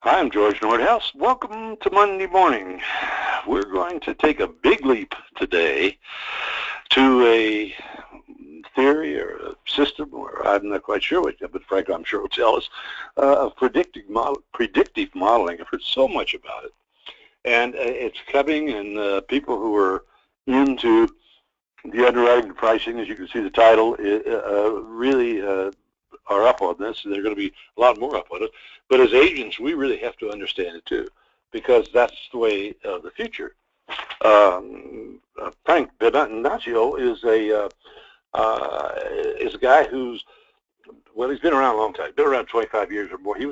Hi, I'm George Nordhaus. Welcome to Monday morning. We're going to take a big leap today to a theory or a system, or I'm not quite sure what, but frankly, I'm sure it'll tell us, of predictive modeling. I've heard so much about it. And it's coming, and people who are into the underwriting and pricing, as you can see the title, really are up on this, and they're going to be a lot more up on it. But as agents, we really have to understand it too, because that's the way of the future. Frank Pennachio is a guy who's, well, he's been around a long time. He's been around 25 years or more. He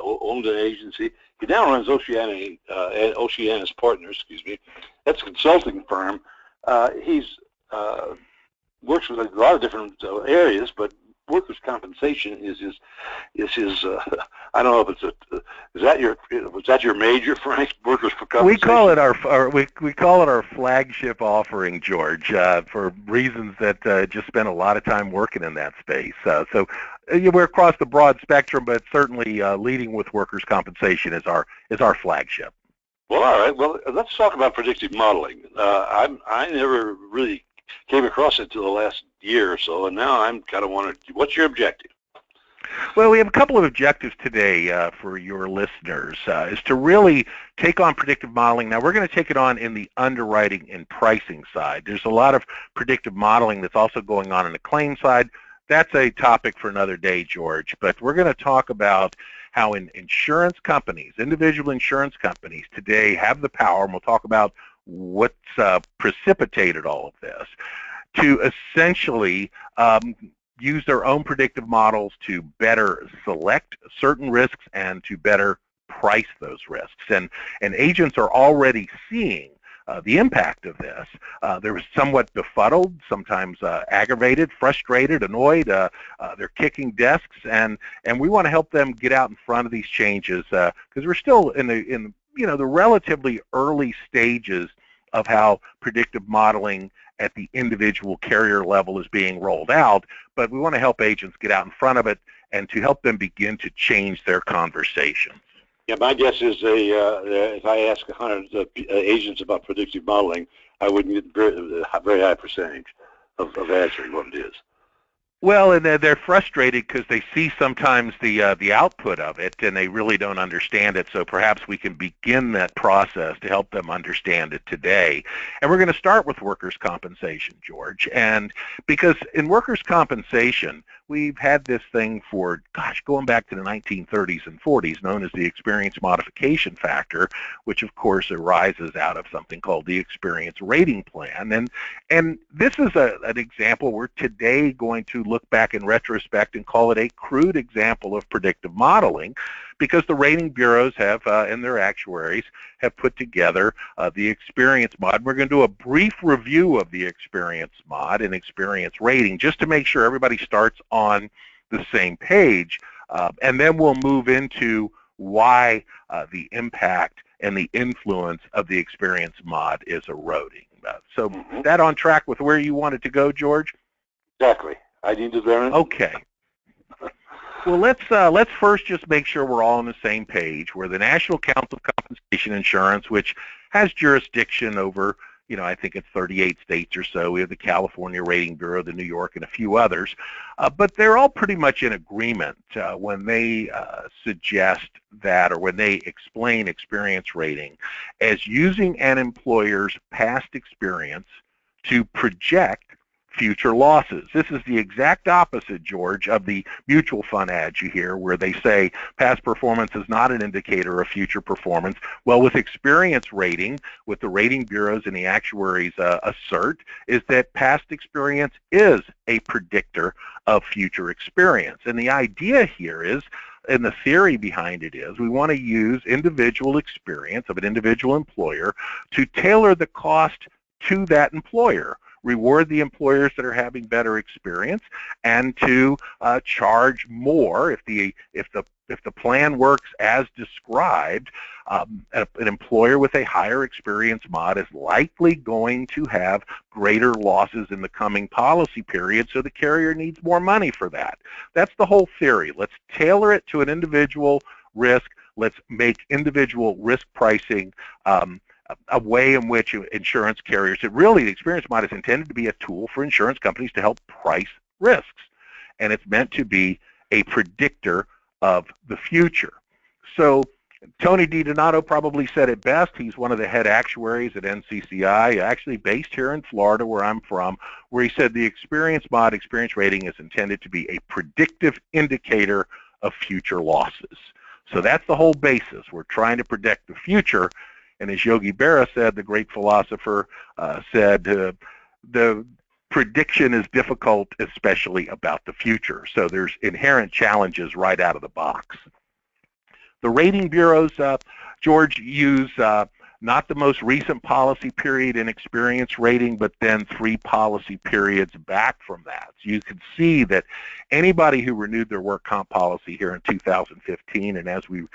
owned an agency. He now runs Oceanus Partners, excuse me. That's a consulting firm. He's works with a lot of different areas, but workers' compensation is his. I don't know if it's was that your major, Frank? Workers' compensation. We call it our flagship offering, George, for reasons that just spent a lot of time working in that space. So we're across the broad spectrum, but certainly leading with workers' compensation is our flagship. Well, all right. Well, let's talk about predictive modeling. I never really came across it until the last year or so, and now I'm kind of wondering, what's your objective? Well, we have a couple of objectives today for your listeners, is to really take on predictive modeling. Now, we're going to take it on in the underwriting and pricing side. There's a lot of predictive modeling that's also going on in the claim side. That's a topic for another day, George, but we're going to talk about how insurance companies, individual insurance companies today have the power, and we'll talk about what's precipitated all of this, to essentially use their own predictive models to better select certain risks and to better price those risks. And agents are already seeing the impact of this. They're somewhat befuddled, sometimes aggravated, frustrated, annoyed. They're kicking desks, and we want to help them get out in front of these changes because we're still in the relatively early stages of how predictive modeling at the individual carrier level is being rolled out, but we want to help agents get out in front of it and to help them begin to change their conversations. Yeah, my guess is if I ask 100 agents about predictive modeling, I would get a very high percentage of answering what it is. Well, and they're frustrated because they see sometimes the output of it, and they really don't understand it. So perhaps we can begin that process to help them understand it today. And we're going to start with workers' compensation, George. And because in workers' compensation, we've had this thing for, going back to the 1930s and 40s, known as the experience modification factor, which of course arises out of something called the experience rating plan. And this is an example we're today going to look back in retrospect and call it a crude example of predictive modeling, because the rating bureaus have, and their actuaries, have put together the experience mod. We're going to do a brief review of the experience mod and experience rating just to make sure everybody starts on the same page, and then we'll move into why the impact and the influence of the experience mod is eroding. So is that on track with where you wanted to go, George? Exactly. I need to learn. Okay. Well, let's first just make sure we're all on the same page. We're the National Council of Compensation Insurance, which has jurisdiction over, I think it's 38 states or so. We have the California Rating Bureau, the New York, and a few others. But they're all pretty much in agreement when they suggest that, or when they explain experience rating as using an employer's past experience to project future losses. This is the exact opposite, George, of the mutual fund ads you hear where they say past performance is not an indicator of future performance. Well, with experience rating, what the rating bureaus and the actuaries assert is that past experience is a predictor of future experience. And the idea here is, and the theory behind it is, we want to use individual experience of an individual employer to tailor the cost to that employer, reward the employers that are having better experience, and to charge more if the plan works as described. An employer with a higher experience mod is likely going to have greater losses in the coming policy period, so the carrier needs more money for that. That's the whole theory. Let's tailor it to an individual risk. Let's make individual risk pricing a way in which insurance carriers, the experience mod is intended to be a tool for insurance companies to help price risks. And it's meant to be a predictor of the future. So Tony DiDonato probably said it best. He's one of the head actuaries at NCCI, actually based here in Florida, where I'm from, where he said the experience rating is intended to be a predictive indicator of future losses. So that's the whole basis. We're trying to predict the future. And as Yogi Berra said, the great philosopher, said, the prediction is difficult, especially about the future. So there's inherent challenges right out of the box. The rating bureaus, George, use not the most recent policy period in experience rating, but then 3 policy periods back from that. So you can see that anybody who renewed their work comp policy here in 2015, and as we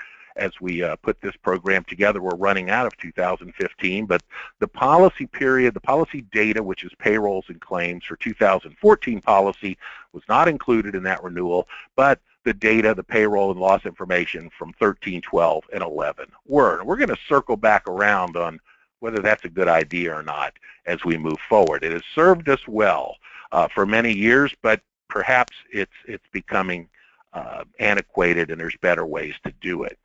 put this program together, we're running out of 2015, but the policy period, the policy data, which is payrolls and claims for 2014 policy, was not included in that renewal, but the data, the payroll and loss information from 13, 12, and 11 were. And we're going to circle back around on whether that's a good idea or not as we move forward. It has served us well for many years, but perhaps it's becoming antiquated, and there's better ways to do it.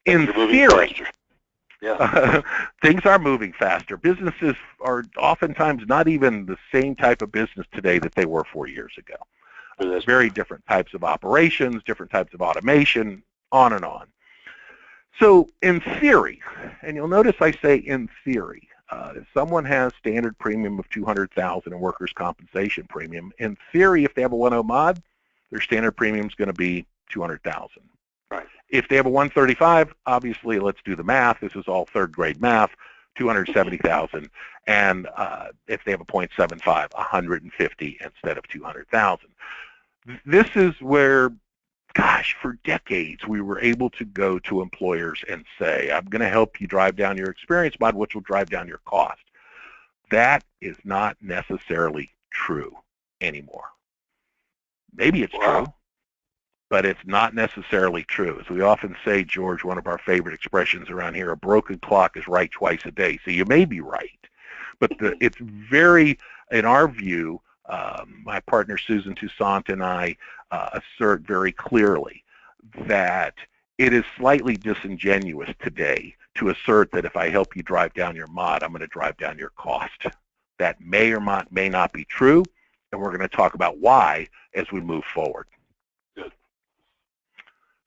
In theory, things are moving faster. Businesses are oftentimes not even the same type of business today that they were 4 years ago. There's very different types of operations, different types of automation, on and on. So in theory, and you'll notice I say in theory, if someone has standard premium of $200,000 in workers' compensation premium, in theory, if they have a 1.0 mod, their standard premium is going to be $200,000. Right. If they have a 135, obviously, let's do the math. This is all third grade math. $270,000, and if they have a 0.75, $150 instead of $200,000. This is where, gosh, for decades we were able to go to employers and say, I'm going to help you drive down your experience mod, which will drive down your cost. That is not necessarily true anymore. Maybe it's true, but it's not necessarily true. As we often say, George, one of our favorite expressions around here, a broken clock is right twice a day. So you may be right, but it's very, in our view, my partner Susan Toussaint and I assert very clearly that it is slightly disingenuous today to assert that if I help you drive down your mod, I'm going to drive down your cost. That may or may not be true, and we're going to talk about why as we move forward. Good.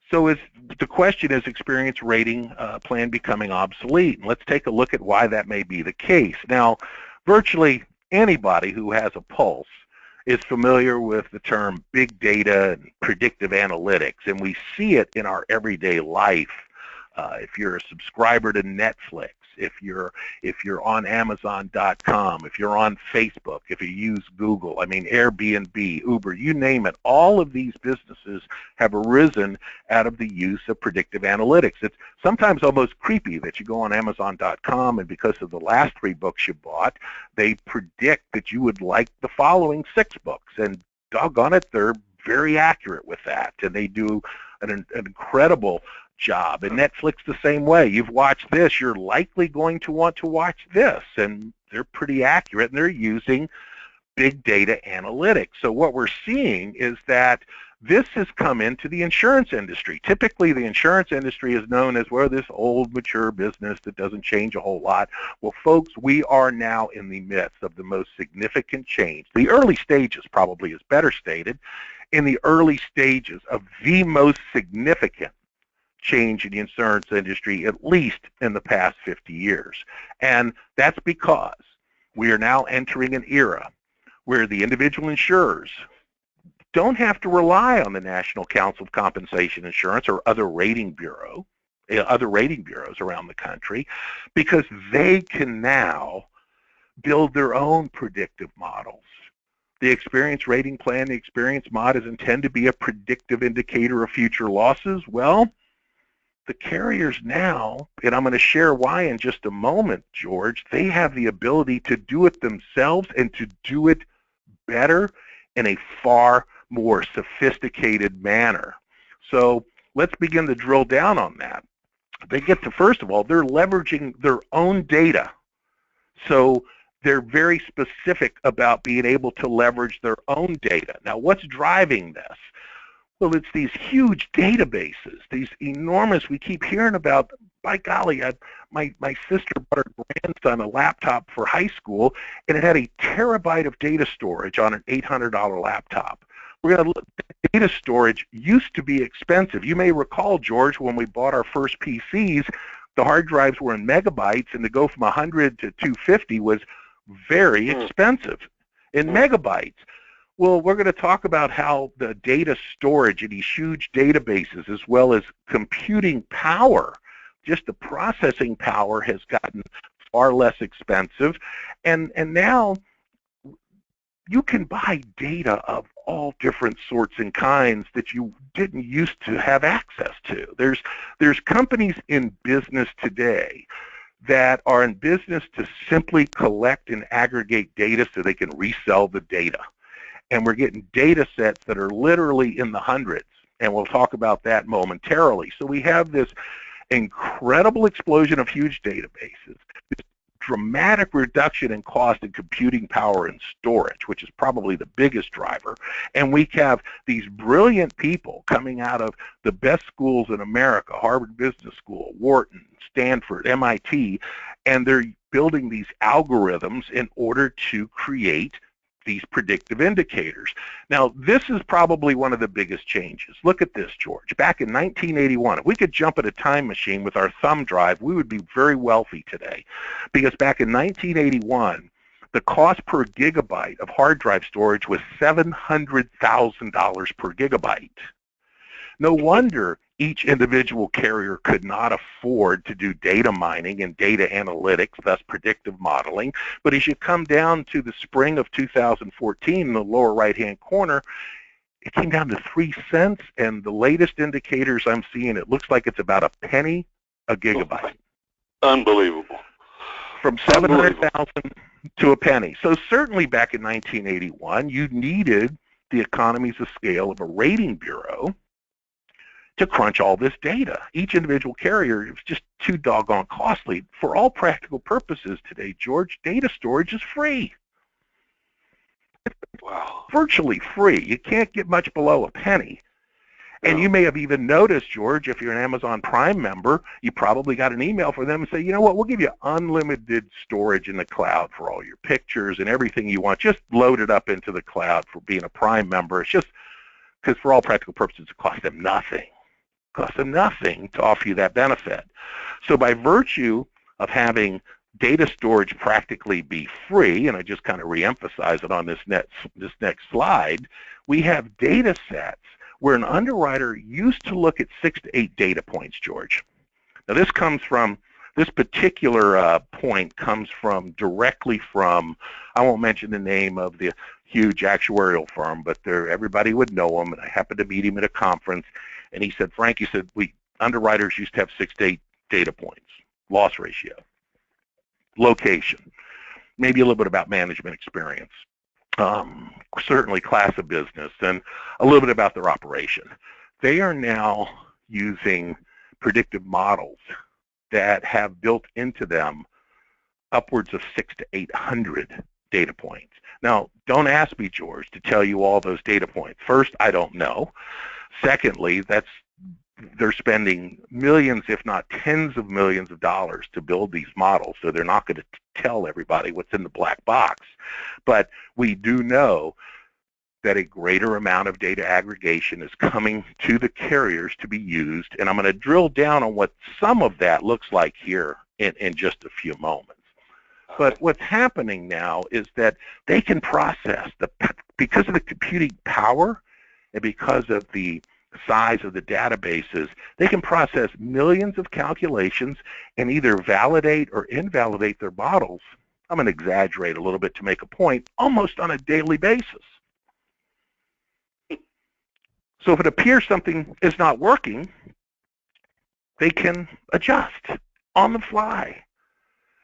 So the question is experience rating plan becoming obsolete? And let's take a look at why that may be the case. Now, virtually anybody who has a pulse is familiar with the term big data and predictive analytics, and we see it in our everyday life. If you're a subscriber to Netflix, if you're on Amazon.com, if you're on Facebook, if you use Google, I mean Airbnb, Uber, you name it, all of these businesses have arisen out of the use of predictive analytics. It's sometimes almost creepy that you go on Amazon.com and because of the last 3 books you bought, they predict that you would like the following 6 books, and doggone it, they're very accurate with that, and they do an incredible job. And Netflix the same way. You've watched this, you're likely going to want to watch this, and they're pretty accurate, and they're using big data analytics. So what we're seeing is that this has come into the insurance industry. Typically the insurance industry is known as, well, this old mature business that doesn't change a whole lot. Well, folks, we are now in the midst of the most significant change. The early stages probably is better stated. In the early stages of the most significant change in the insurance industry, at least in the past 50 years. And that's because we are now entering an era where the individual insurers don't have to rely on the National Council of Compensation Insurance or other rating bureaus around the country, because they can now build their own predictive models. The experience rating plan, the experience mod, is intended to be a predictive indicator of future losses. Well, the carriers now, and I'm going to share why in just a moment, George, they have the ability to do it themselves and to do it better in a far more sophisticated manner. So let's begin to drill down on that. They get to, first of all, they're leveraging their own data. So they're very specific about being able to leverage their own data. Now, what's driving this? Well, it's these huge databases, these enormous, we keep hearing about, by golly, my sister bought her grandson a laptop for high school, and it had a terabyte of data storage on an $800 laptop. We're going to look, data storage used to be expensive. You may recall, George, when we bought our first PCs, the hard drives were in megabytes, and to go from 100 to 250 was very expensive in megabytes. Well, we're going to talk about how the data storage in these huge databases, as well as computing power, just the processing power, has gotten far less expensive. And now you can buy data of all different sorts and kinds that you didn't used to have access to. There's companies in business today that are in business to simply collect and aggregate data so they can resell the data. And we're getting data sets that are literally in the hundreds, and we'll talk about that momentarily. So we have this incredible explosion of huge databases, this dramatic reduction in cost and computing power and storage, which is probably the biggest driver, and we have these brilliant people coming out of the best schools in America, Harvard Business School, Wharton, Stanford, MIT, and they're building these algorithms in order to create these predictive indicators. Now, this is probably one of the biggest changes. Look at this, George. Back in 1981, if we could jump in a time machine with our thumb drive, we would be very wealthy today. Because back in 1981, the cost per gigabyte of hard drive storage was $700,000 per gigabyte. No wonder each individual carrier could not afford to do data mining and data analytics, thus predictive modeling. But as you come down to the spring of 2014, in the lower right-hand corner, it came down to 3 cents, and the latest indicators I'm seeing, it looks like it's about a penny a gigabyte. Unbelievable. From 700,000 to a penny. So certainly back in 1981, you needed the economies of scale of a rating bureau to crunch all this data. Each individual carrier is just too doggone costly. For all practical purposes today, George, data storage is free. Wow. Virtually free. You can't get much below a penny. And you may have even noticed, George, if you're an Amazon Prime member, you probably got an email from them and say, you know what, we'll give you unlimited storage in the cloud for all your pictures and everything you want. Just load it up into the cloud for being a Prime member. It's just because for all practical purposes, it costs them nothing. Cost them nothing to offer you that benefit. So by virtue of having data storage practically be free, and I just kind of reemphasize it on this next slide, we have data sets where an underwriter used to look at 6 to 8 data points, George. Now this particular point comes directly from, I won't mention the name of the huge actuarial firm, but everybody would know him, and I happened to meet him at a conference. And he said, Frank, he said, we underwriters used to have 6 to 8 data points, loss ratio, location, maybe a little bit about management experience, certainly class of business, and a little bit about their operation. They are now using predictive models that have built into them upwards of 600 to 800 data points. Now, don't ask me, George, to tell you all those data points. First, I don't know. Secondly, they're spending millions, if not tens of millions of dollars to build these models, so they're not going to tell everybody what's in the black box. But we do know that a greater amount of data aggregation is coming to the carriers to be used, and I'm going to drill down on what some of that looks like here in just a few moments. But what's happening now is that they can process, because of the computing power and because of the size of the databases, they can process millions of calculations and either validate or invalidate their models. I'm going to exaggerate a little bit to make a point, almost on a daily basis. So if it appears something is not working, they can adjust on the fly.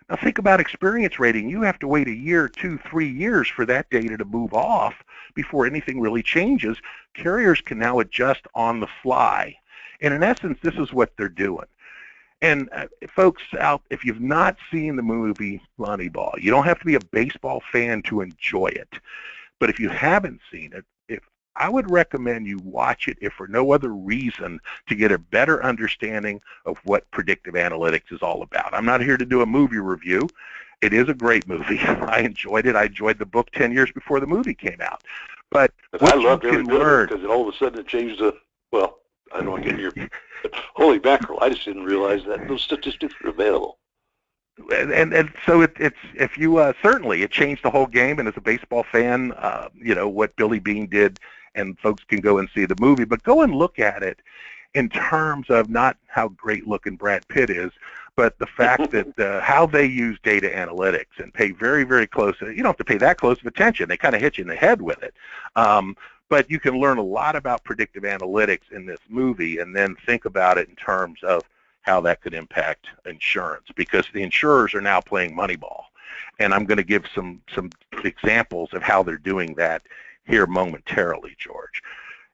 Now think about experience rating. You have to wait a year, 2, 3 years for that data to move off before anything really changes. Carriers can now adjust on the fly. And in essence, this is what they're doing. And folks out, if you've not seen the movie Moneyball, you don't have to be a baseball fan to enjoy it. But if you haven't seen it, I would recommend you watch it, if for no other reason, to get a better understanding of what predictive analytics is all about. I'm not here to do a movie review. It is a great movie. I enjoyed it. I enjoyed the book 10 years before the movie came out. But what you can learn, because all of a sudden it changed the, well, I don't want to get in your, but holy mackerel, I just didn't realize that those statistics were available. And so it's if you certainly it changed the whole game. And as a baseball fan, you know what Billy Beane did, and folks can go and see the movie, but go and look at it in terms of not how great looking Brad Pitt is, but the fact that how they use data analytics and pay very, very close. You don't have to pay that close of attention. They kind of hit you in the head with it. But you can learn a lot about predictive analytics in this movie, and then think about it in terms of how that could impact insurance, because the insurers are now playing Moneyball. And I'm going to give some examples of how they're doing that here momentarily, George.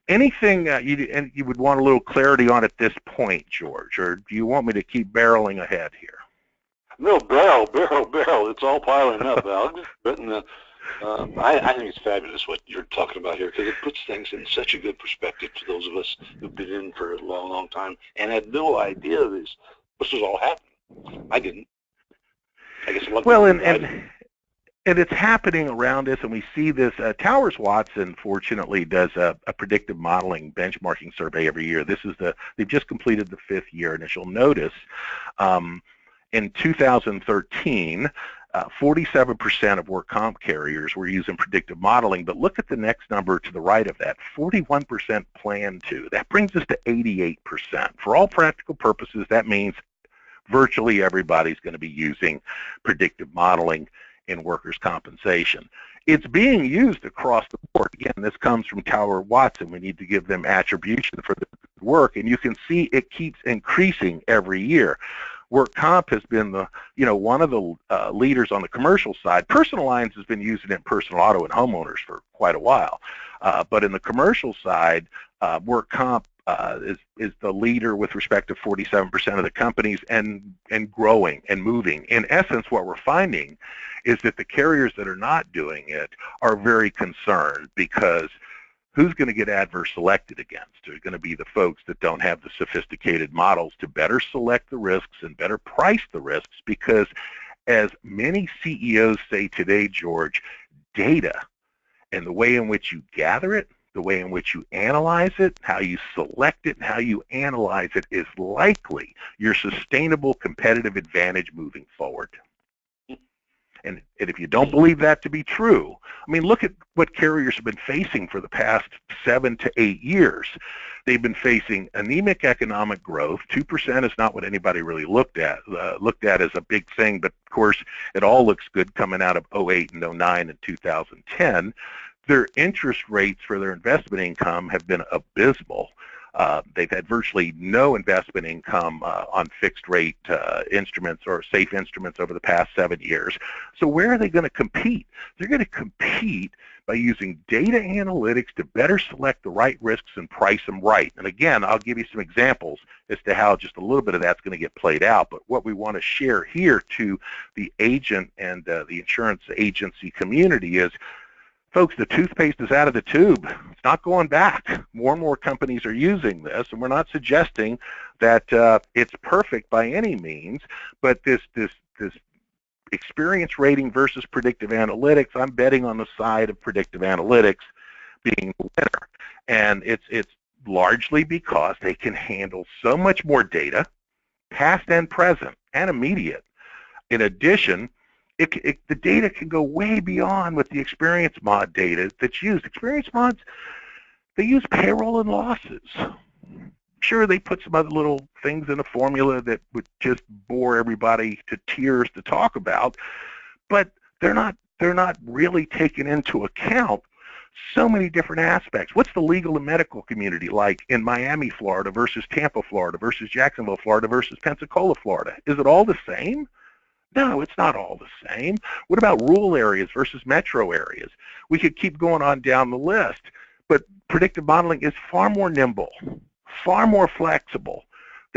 Anything you would want a little clarity on at this point, George, or do you want me to keep barreling ahead here? No, barrel. It's all piling up, Alex. But I think it's fabulous what you're talking about here, because it puts things in such a good perspective to those of us who've been in for a long, long time and had no idea this was all happening. I didn't. I guess. Well, and it's happening around us, and we see this. Towers Watson, fortunately, does a predictive modeling benchmarking survey every year. They've just completed the 5th year, and as you'll notice, in 2013, 47% of work comp carriers were using predictive modeling, but look at the next number to the right of that, 41% plan to. That brings us to 88%. For all practical purposes, that means virtually everybody's going to be using predictive modeling in workers' compensation. It's being used across the board. Again, this comes from Towers Watson. We need to give them attribution for the work, and you can see it keeps increasing every year. Work comp has been one of the leaders on the commercial side. Personal lines has been using it in personal auto and homeowners for quite a while, but in the commercial side, work comp is the leader with respect to 47% of the companies, and growing and moving. In essence, what we're finding is that the carriers that are not doing it are very concerned, because who's going to get adverse selected against? They're going to be the folks that don't have the sophisticated models to better select the risks and better price the risks, because as many CEOs say today, George, data and the way in which you gather it, the way in which you analyze it, how you select it, and how you analyze it is likely your sustainable competitive advantage moving forward. And if you don't believe that to be true, I mean, look at what carriers have been facing for the past 7 to 8 years. They've been facing anemic economic growth. 2% is not what anybody really looked at as a big thing, but of course it all looks good coming out of 08 and 09 and 2010. Their interest rates for their investment income have been abysmal. They've had virtually no investment income on fixed rate instruments or safe instruments over the past 7 years. So where are they going to compete? They're going to compete by using data analytics to better select the right risks and price them right. And again, I'll give you some examples as to how just a little bit of that's going to get played out. But what we want to share here to the agent and the insurance agency community is, folks, the toothpaste is out of the tube. It's not going back. More and more companies are using this, and we're not suggesting that it's perfect by any means, but this experience rating versus predictive analytics, I'm betting on the side of predictive analytics being the winner. And it's largely because they can handle so much more data, past and present and immediate. In addition, the data can go way beyond what the experience mod data that's used. Experience mods, they use payroll and losses. Sure, they put some other little things in a formula that would just bore everybody to tears to talk about, but they're not really taking into account so many different aspects. What's the legal and medical community like in Miami, Florida versus Tampa, Florida versus Jacksonville, Florida versus Pensacola, Florida? Is it all the same? No, it's not all the same. What about rural areas versus metro areas? We could keep going on down the list, but predictive modeling is far more nimble, far more flexible.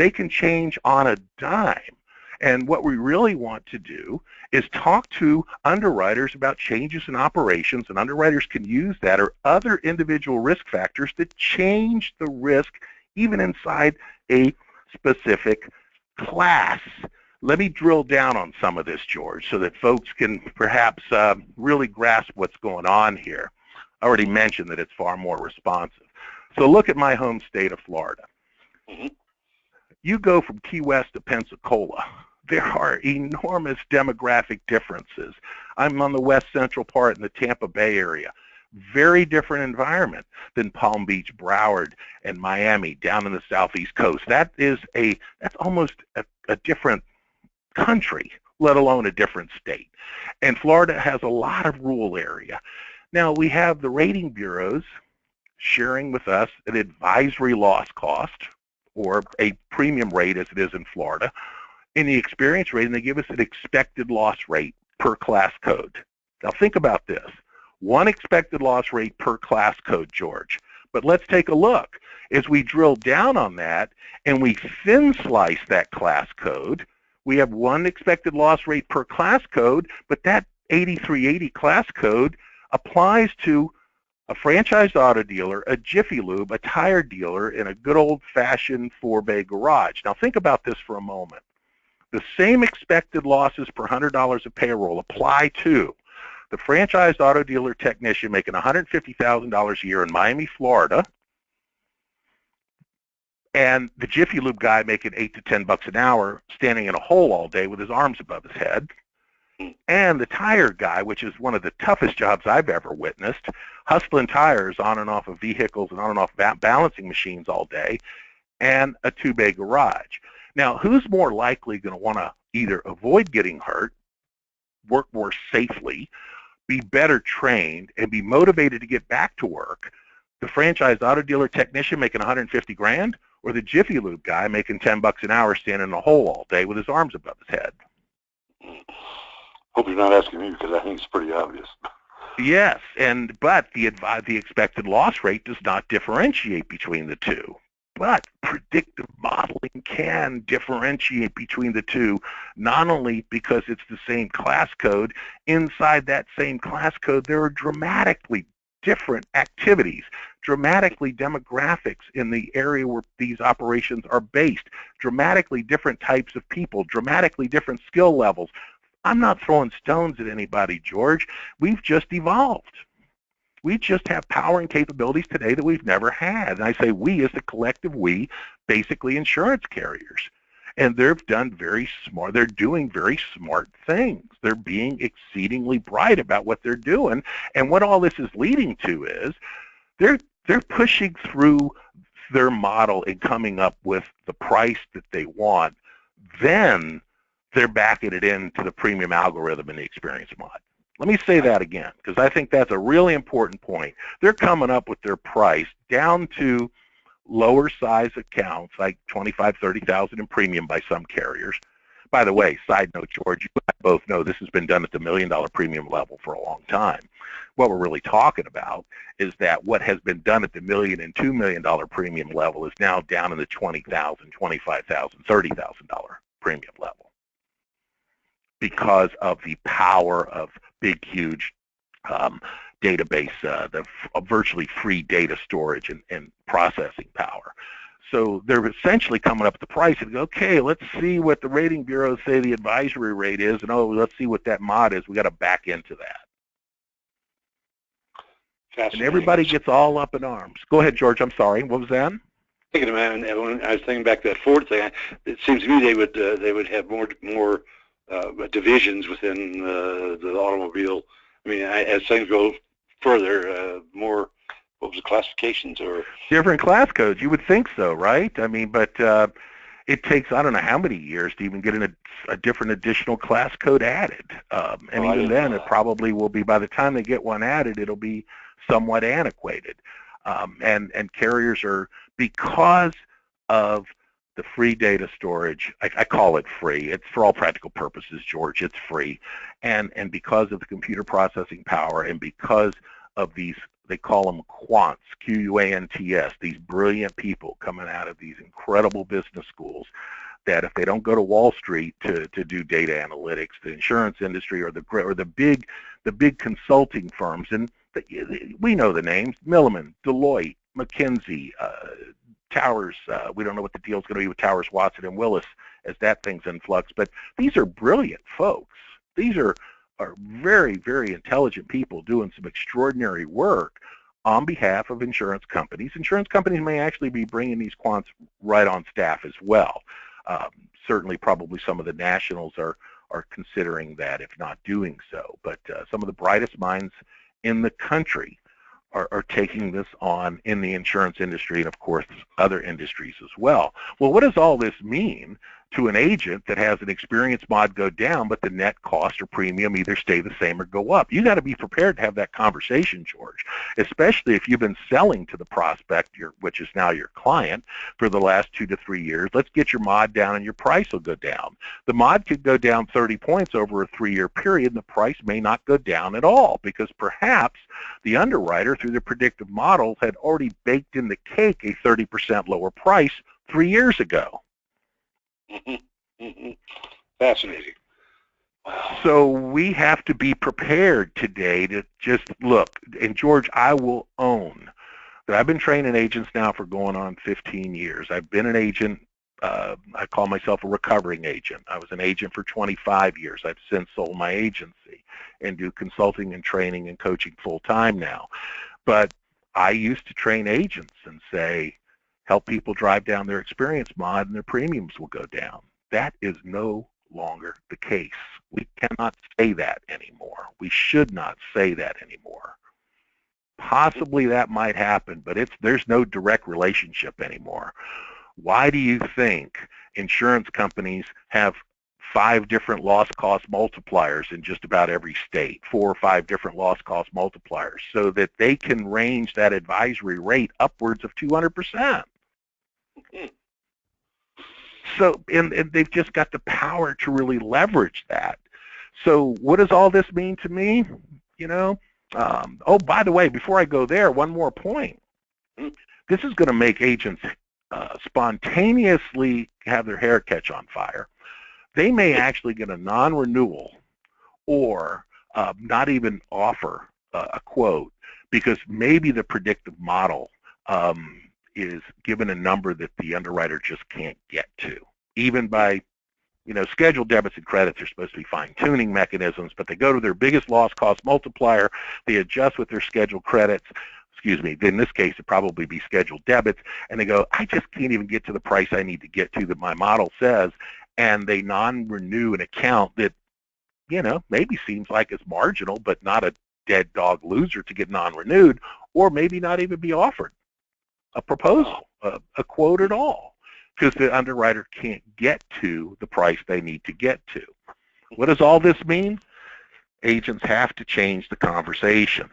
They can change on a dime. And what we really want to do is talk to underwriters about changes in operations, and underwriters can use that or other individual risk factors that change the risk even inside a specific class. Let me drill down on some of this, George, so that folks can perhaps really grasp what's going on here. I already mentioned that it's far more responsive. So look at my home state of Florida. Mm-hmm. You go from Key West to Pensacola. There are enormous demographic differences. I'm on the west central part in the Tampa Bay area. Very different environment than Palm Beach, Broward, and Miami down in the southeast coast. That's almost a different country, let alone a different state. And Florida has a lot of rural area. Now we have the rating bureaus sharing with us an advisory loss cost, or a premium rate as it is in Florida. In the experience rating, they give us an expected loss rate per class code. Now think about this. One expected loss rate per class code, George. But let's take a look. As we drill down on that and we thin slice that class code, we have one expected loss rate per class code, but that 8380 class code applies to a franchised auto dealer, a Jiffy Lube, a tire dealer, and a good old-fashioned 4-bay garage. Now think about this for a moment. The same expected losses per $100 of payroll apply to the franchised auto dealer technician making $150,000 a year in Miami, Florida, and the Jiffy Lube guy making $8 to $10 an hour standing in a hole all day with his arms above his head, and the tire guy, which is one of the toughest jobs I've ever witnessed, hustling tires on and off of vehicles and on and off balancing machines all day, and a 2-bay garage. Now, who's more likely going to want to either avoid getting hurt, work more safely, be better trained, and be motivated to get back to work? The franchised auto dealer technician making 150 grand, or the Jiffy Lube guy making $10 an hour standing in a hole all day with his arms above his head? Hope you're not asking me, because I think it's pretty obvious. Yes, but the expected loss rate does not differentiate between the two. But predictive modeling can differentiate between the two, not only because it's the same class code. Inside that same class code, there are dramatically different activities, dramatically demographics in the area where these operations are based, dramatically different types of people, dramatically different skill levels. I'm not throwing stones at anybody, George. We've just evolved. We just have power and capabilities today that we've never had. And I say we as the collective we, basically insurance carriers. And they've done very smart, they're doing very smart things. They're being exceedingly bright about what they're doing. And what all this is leading to is they're pushing through their model and coming up with the price that they want. Then they're backing it into the premium algorithm in the experience mod. Let me say that again, because I think that's a really important point. They're coming up with their price down to lower size accounts, like 25, 30,000 in premium by some carriers. By the way, side note, George, you and I both know this has been done at the $1 million premium level for a long time. What we're really talking about is that what has been done at the $1 million and $2 million premium level is now down in the $20,000, $25,000, $30,000 premium level, because of the power of big, huge database, the virtually free data storage and processing power. So they're essentially coming up with the price and go, okay, let's see what the rating bureaus say the advisory rate is, and oh, let's see what that mod is. We got to back into that. And everybody gets all up in arms. Go ahead, George. I'm sorry. What was that? Thinking about it, when I was thinking back to that Ford thing, it seems to me they would have more divisions within the automobile. I mean, as things go further, more, what was the classifications or different class codes? You would think so, right? I mean, but it takes, I don't know how many years to even get a different additional class code added. And even then, it probably will be, by the time they get one added, it'll be somewhat antiquated. And carriers are, because of the free data storage, I call it free. It's for all practical purposes, George, it's free. And because of the computer processing power, and because of the They call them quants, Quants, these brilliant people coming out of these incredible business schools that if they don't go to Wall Street to do data analytics, the insurance industry or the big consulting firms, and we know the names, Milliman, Deloitte, McKinsey, Towers, we don't know what the deal is going to be with Towers, Watson, and Willis as that thing's in flux, but these are brilliant folks. These are very, very intelligent people doing some extraordinary work on behalf of insurance companies. Insurance companies may actually be bringing these quants right on staff as well. Certainly, probably some of the nationals are considering that, if not doing so. But some of the brightest minds in the country are taking this on in the insurance industry and, of course, other industries as well. Well, what does all this mean to an agent that has an experience mod go down, but the net cost or premium either stay the same or go up? You got to be prepared to have that conversation, George, especially if you've been selling to the prospect, which is now your client, for the last 2 to 3 years. Let's get your mod down and your price will go down. The mod could go down 30 points over a 3-year period, and the price may not go down at all because perhaps the underwriter, through the predictive model, had already baked in the cake a 30% lower price 3 years ago. Fascinating. Wow. So we have to be prepared today to just look. And George, I will own that I've been training agents now for going on 15 years. I've been an agent. I call myself a recovering agent. I was an agent for 25 years. I've since sold my agency and do consulting and training and coaching full time now. But I used to train agents and say, help people drive down their experience mod and their premiums will go down. That is no longer the case. We cannot say that anymore. We should not say that anymore. Possibly that might happen, but there's no direct relationship anymore. Why do you think insurance companies have 5 different loss cost multipliers in just about every state, 4 or 5 different loss cost multipliers, so that they can range that advisory rate upwards of 200%? So, and they've just got the power to really leverage that. So what does all this mean to me? You know, oh, by the way, before I go there, one more point. This is going to make agents spontaneously have their hair catch on fire. They may actually get a non-renewal or not even offer a quote because maybe the predictive model is given a number that the underwriter just can't get to. Even by, scheduled debits and credits are supposed to be fine-tuning mechanisms, but they go to their biggest loss cost multiplier, they adjust with their scheduled credits, in this case it'd probably be scheduled debits, and they go, I just can't even get to the price I need to get to that my model says, and they non-renew an account that, maybe seems like it's marginal, but not a dead dog loser to get non-renewed, or maybe not even be offered a proposal, a quote at all, because the underwriter can't get to the price they need to get to. What does all this mean? Agents have to change the conversation.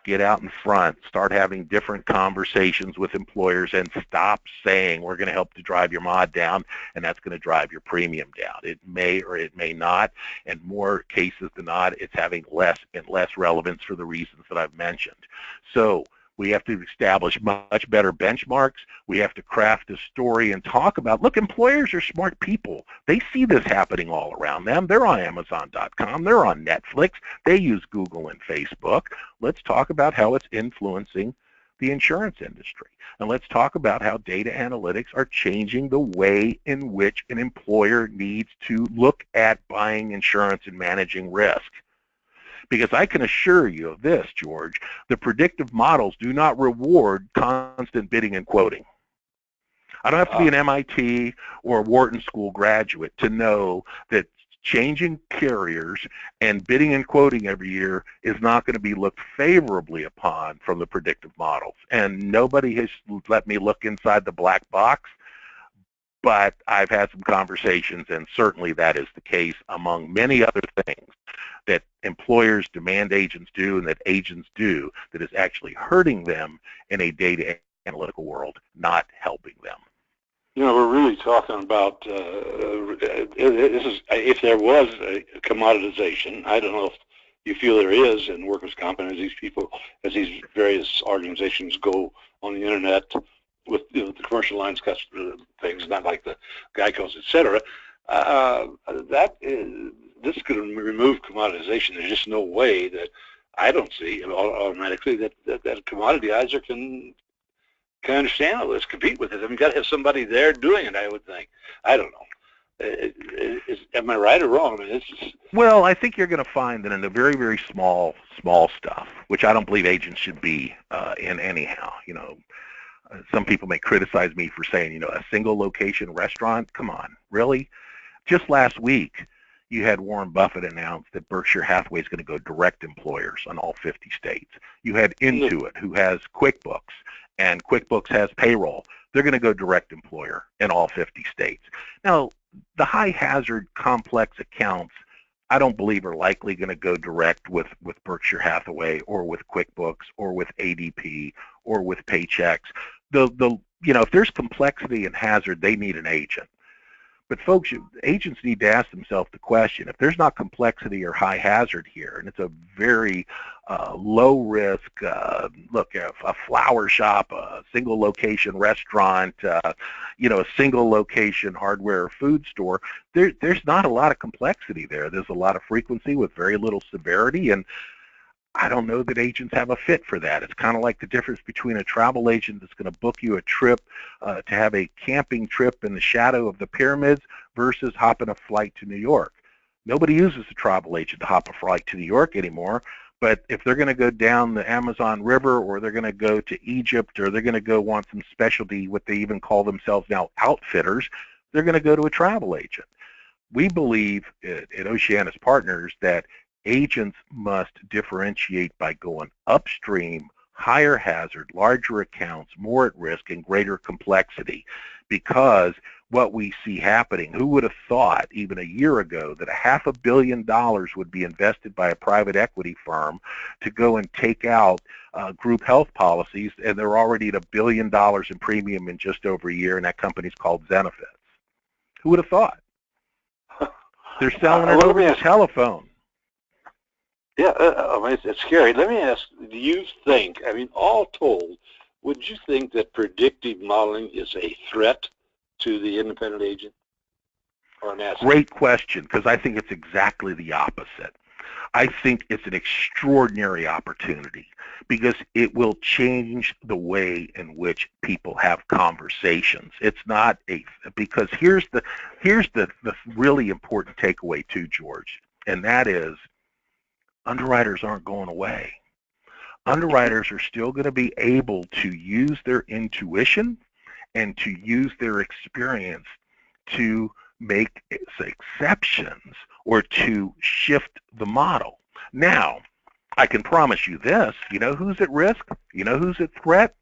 Get out in front, start having different conversations with employers, and stop saying we're going to help to drive your mod down and that's going to drive your premium down. It may or it may not, and more cases than not, it's having less and less relevance for the reasons that I've mentioned. So we have to establish much better benchmarks. We have to craft a story and talk about, look, employers are smart people. They see this happening all around them. They're on Amazon.com. They're on Netflix. They use Google and Facebook. Let's talk about how it's influencing the insurance industry. And let's talk about how data analytics are changing the way in which an employer needs to look at buying insurance and managing risk. Because I can assure you of this, George, the predictive models do not reward constant bidding and quoting. I don't have to be an MIT or a Wharton School graduate to know that changing carriers and bidding and quoting every year is not going to be looked favorably upon from the predictive models. And nobody has let me look inside the black box, but I've had some conversations, and certainly that is the case among many other things that employers demand agents do and that agents do that is actually hurting them in a data analytical world, not helping them. We're really talking about, this is, if there was a commoditization, I don't know you feel there is in workers' comp, and as these various organizations go on the internet with the commercial lines things, not like the Geico's, et cetera, this could remove commoditization. There's just no way that I don't see automatically that commoditizer can understand all this, compete with it. I mean, you got to have somebody there doing it, I would think. I don't know. Am I right or wrong? I mean, well, I think you're going to find that in the very, very small stuff, which I don't believe agents should be in anyhow. Some people may criticize me for saying, a single location restaurant. Come on, really? Just last week, you had Warren Buffett announce that Berkshire Hathaway is going to go direct employers on all 50 states. You had Intuit, who has QuickBooks, and QuickBooks has payroll. They're going to go direct employer in all 50 states. Now, the high hazard complex accounts, I don't believe are likely going to go direct with Berkshire Hathaway or with QuickBooks or with ADP or with Paychex. If there's complexity and hazard, they need an agent. But folks, agents need to ask themselves the question, if there's not complexity or high hazard here, and it's a very low risk, look, a flower shop, a single location restaurant, a single location hardware or food store, there's not a lot of complexity there. There's a lot of frequency with very little severity, and I don't know that agents have a fit for that. It's kind of like the difference between a travel agent that's going to book you a trip to have a camping trip in the shadow of the pyramids versus hopping a flight to New York. Nobody uses a travel agent to hop a flight to New York anymore, but if they're going to go down the Amazon River, or they're going to go to Egypt, or they're going to go want some specialty, what they even call themselves now, outfitters, they're going to go to a travel agent. We believe at Oceanus Partners that agents must differentiate by going upstream, higher hazard, larger accounts, more at risk, and greater complexity, because what we see happening, who would have thought even a year ago that $500 million would be invested by a private equity firm to go and take out group health policies, and they're already at $1 billion in premium in just over a year, and that company's called Zenefits. Who would have thought? They're selling it over the telephone. Yeah, it's scary. Let me ask, do you think, all told, would you think that predictive modeling is a threat to the independent agent or an asset? Great question, because I think it's exactly the opposite. I think it's an extraordinary opportunity because it will change the way in which people have conversations. It's not because here's the really important takeaway too, George, and that is, underwriters aren't going away. Underwriters are still going to be able to use their intuition and to use their experience to make exceptions or to shift the model. Now, I can promise you this, you know who's at risk? You know who's at threat?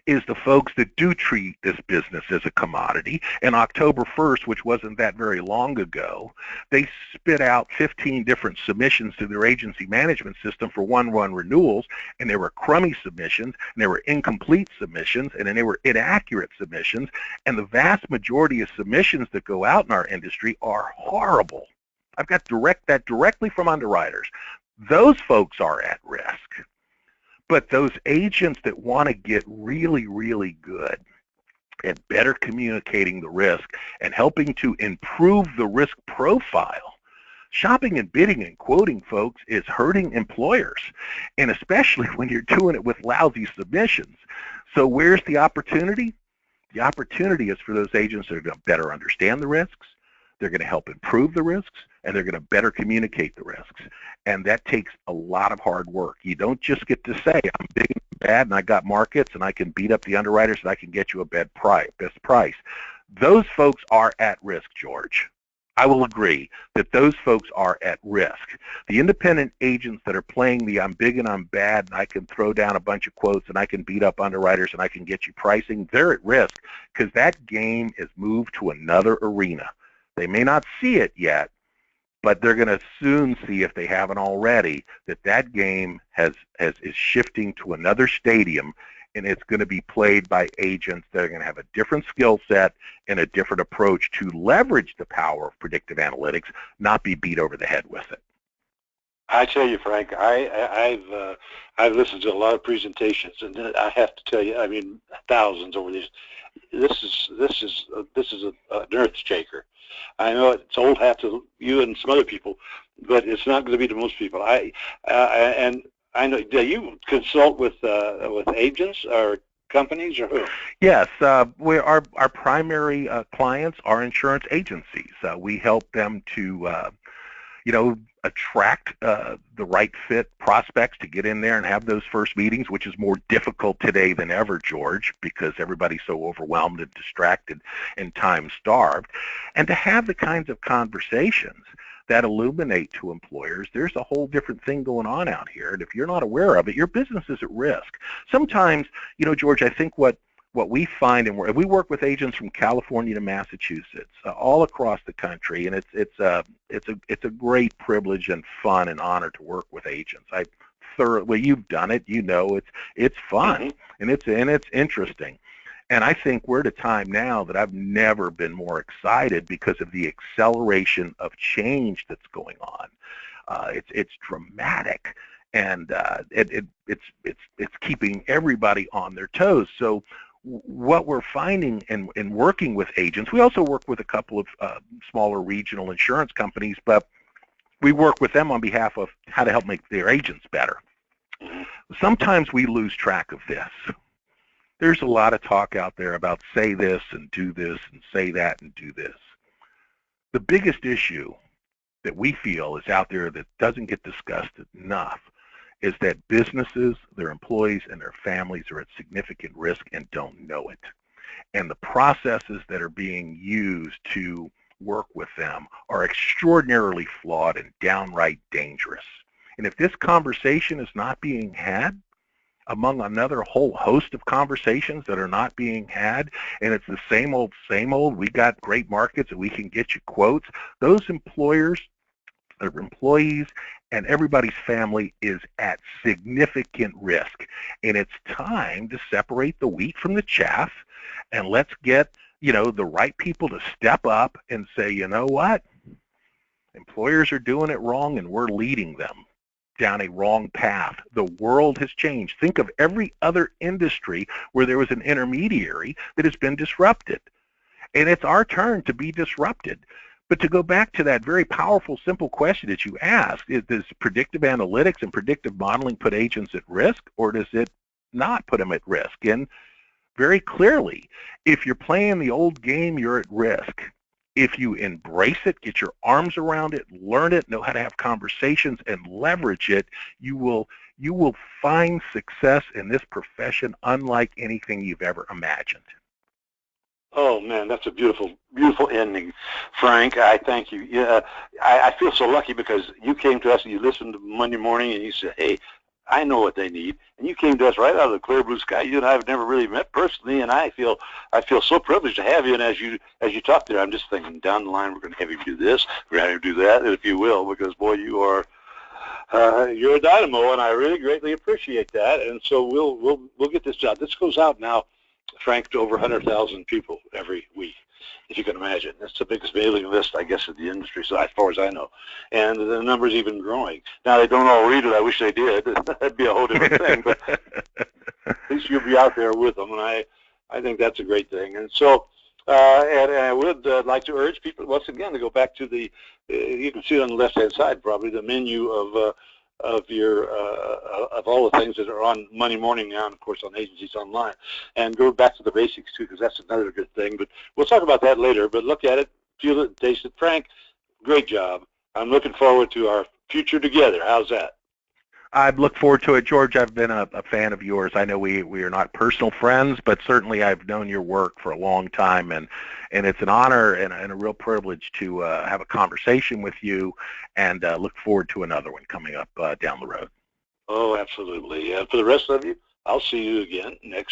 Is the folks that do treat this business as a commodity. And October 1st, which wasn't that very long ago, they spit out 15 different submissions to their agency management system for one-run renewals, and they were crummy submissions, and they were incomplete submissions, and then they were inaccurate submissions, and the vast majority of submissions that go out in our industry are horrible. I've got that directly from underwriters. Those folks are at risk. But those agents that want to get really, really good at better communicating the risk and helping to improve the risk profile, shopping and bidding and quoting, folks, is hurting employers, and especially when you're doing it with lousy submissions. So where's the opportunity? The opportunity is for those agents that are going to better understand the risks, they're going to help improve the risks, and they're going to better communicate the risks. And that takes a lot of hard work. You don't just get to say, I'm big and bad, and I got markets, and I can beat up the underwriters, and I can get you a best price. Those folks are at risk, George. I will agree that those folks are at risk. The independent agents that are playing the I'm big and I'm bad, and I can throw down a bunch of quotes, and I can beat up underwriters, and I can get you pricing, they're at risk because that game is moved to another arena. They may not see it yet, but they're going to soon see, if they haven't already, that game is shifting to another stadium, and it's going to be played by agents that are going to have a different skill set and a different approach to leverage the power of predictive analytics, not be beat over the head with it. I tell you, Frank, I've listened to a lot of presentations, and I have to tell you, I mean, thousands over these. This is an earth shaker. I know it's old hat to you and some other people, but it's not going to be to most people. And I know. Do you consult with agents or companies or who? Yes, our primary clients are insurance agencies. We help them to attract the right fit prospects to get in there and have those first meetings, which is more difficult today than ever, George, because everybody's so overwhelmed and distracted and time-starved. And to have the kinds of conversations that illuminate to employers, there's a whole different thing going on out here. And if you're not aware of it, your business is at risk. Sometimes, George, I think what we find, and we work with agents from California to Massachusetts, all across the country, and it's a great privilege and fun and honor to work with agents. Well, you've done it, it's fun, and it's interesting. And I think we're at a time now that I've never been more excited because of the acceleration of change that's going on. It's dramatic, and it's keeping everybody on their toes. So what we're finding in working with agents, we also work with a couple of smaller regional insurance companies, but we work with them on behalf of how to help make their agents better. Sometimes we lose track of this. There's a lot of talk out there about say this and do this and say that and do this. The biggest issue that we feel is out there that doesn't get discussed enough is that businesses, their employees, and their families are at significant risk and don't know it. And the processes that are being used to work with them are extraordinarily flawed and downright dangerous. And if this conversation is not being had, among another whole host of conversations that are not being had, and it's the same old, we got great markets and we can get you quotes, those employers, their employees, and everybody's family is at significant risk. And it's time to separate the wheat from the chaff, and let's get, the right people to step up and say, you know what? Employers are doing it wrong and we're leading them down a wrong path. The world has changed. Think of every other industry where there was an intermediary that has been disrupted. And it's our turn to be disrupted. But to go back to that very powerful, simple question that you asked, does predictive analytics and predictive modeling put agents at risk, or does it not put them at risk? And very clearly, if you're playing the old game, you're at risk. If you embrace it, get your arms around it, learn it, know how to have conversations, and leverage it, you will find success in this profession unlike anything you've ever imagined. Oh man, that's a beautiful, beautiful ending, Frank. I thank you. Yeah, I feel so lucky because you came to us and you listened to Monday morning and you said, "Hey, I know what they need," and you came to us right out of the clear blue sky. You and I have never really met personally, and I feel so privileged to have you. And as you talk there, I'm just thinking down the line, we're going to have you do this, we're going to have you do that, if you will, because boy, you're a dynamo, and I really greatly appreciate that. And so we'll get this job. This goes out now, Frank, to over 100,000 people every week, if you can imagine. That's the biggest mailing list, I guess, in the industry, so as far as I know. And the number's even growing. Now, they don't all read it. I wish they did. That'd be a whole different thing. But at least you'll be out there with them, and I think that's a great thing. And so, and I would like to urge people, once again, to go back to the, you can see it on the left-hand side, probably, the menu of all the things that are on Monday Morning now, and of course on Agencies Online, and go back to the basics too, because that's another good thing. But we'll talk about that later. But look at it, feel it, taste it. Frank, great job. I'm looking forward to our future together. How's that? I look forward to it, George. I've been a fan of yours. I know we are not personal friends, but certainly I've known your work for a long time, and it's an honor and a real privilege to have a conversation with you, and look forward to another one coming up down the road. Oh, absolutely. And for the rest of you, I'll see you again next